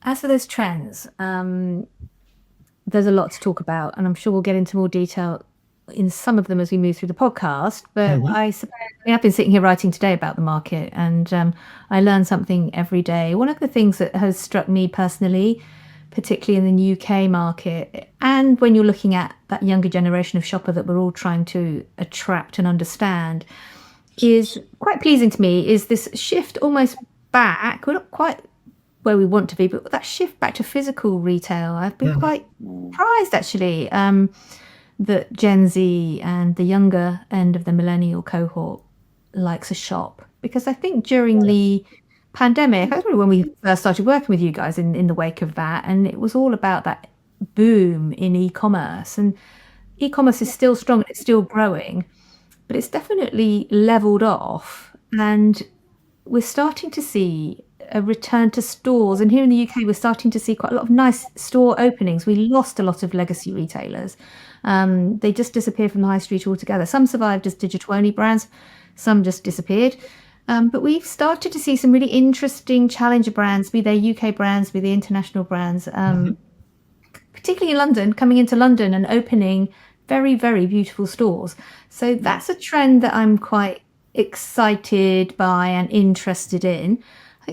As for those trends, there's a lot to talk about, and I'm sure we'll get into more detail in some of them as we move through the podcast. But I suppose I've been sitting here writing today about the market, and I learn something every day. One of the things that has struck me personally, particularly in the UK market, and when you're looking at that younger generation of shopper that we're all trying to attract and understand, is quite pleasing to me, is this shift almost back. We're not quite where we want to be, but that shift back to physical retail, I've been quite surprised actually, that Gen Z and the younger end of the millennial cohort likes a shop. Because I think during the pandemic, I remember when we first started working with you guys in the wake of that, and it was all about that boom in e-commerce. And e-commerce is still strong, it's still growing, but it's definitely leveled off. And we're starting to see a return to stores. And here in the UK, we're starting to see quite a lot of nice store openings. We lost a lot of legacy retailers. They just disappeared from the high street altogether. Some survived as digital-only brands, some just disappeared. But we've started to see some really interesting challenger brands, be they UK brands, be they international brands, particularly in London, coming into London and opening very, very beautiful stores. So that's a trend that I'm quite excited by and interested in.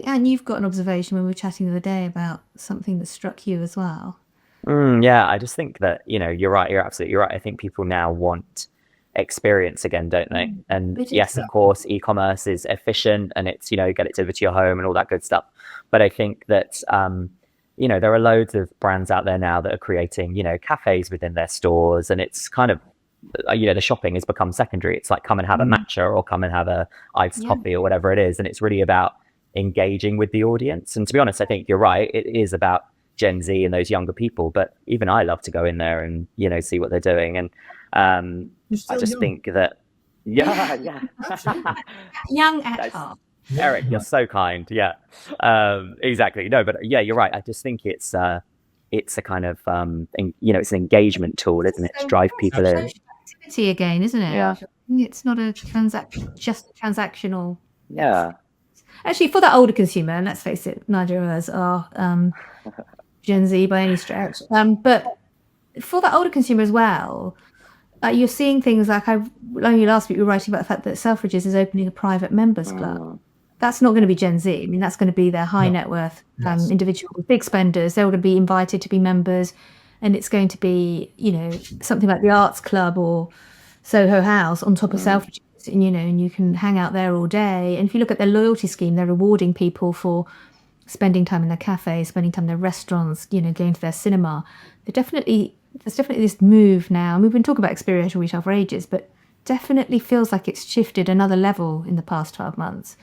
And you've got an observation when we were chatting the other day about something that struck you as well. Yeah, I just think that, you're right. You're absolutely right. I think people now want experience again, don't they? And It yes, is. of course, e-commerce is efficient and it's, get it delivered to your home and all that good stuff. But I think that, there are loads of brands out there now that are creating, cafes within their stores. And it's kind of, the shopping has become secondary. It's like come and have a matcha or come and have a iced Yeah. coffee or whatever it is. And it's really about engaging with the audience. And to be honest, I think you're right. It is about Gen Z and those younger people, but even I love to go in there and see what they're doing. And You're I still just young. think that yeah, yeah. Absolutely. Young at That's heart. Eric, you're Yeah. so kind. Yeah, exactly. No, but yeah, you're right. I just think it's a kind of it's an engagement tool, isn't it, to So drive people in. Absolutely. social activity again, isn't Yeah, it? It's not a just a transactional. yeah. Actually, for that older consumer, and let's face it, neither of us are Gen Z by any stretch. But for that older consumer as well, you're seeing things like only last week we were writing about the fact that Selfridges is opening a private members club. Mm, That's not going to be Gen Z. I mean, that's going to be their high No. net worth Yes. individual big spenders. They're all going to be invited to be members, and it's going to be something like the Arts Club or Soho House on top of mm, Selfridges. And you can hang out there all day. And if you look at their loyalty scheme, they're rewarding people for spending time in their cafes, spending time in their restaurants, going to their cinema. There's definitely this move now. And we've been talking about experiential retail for ages, but definitely feels like it's shifted another level in the past 12 months.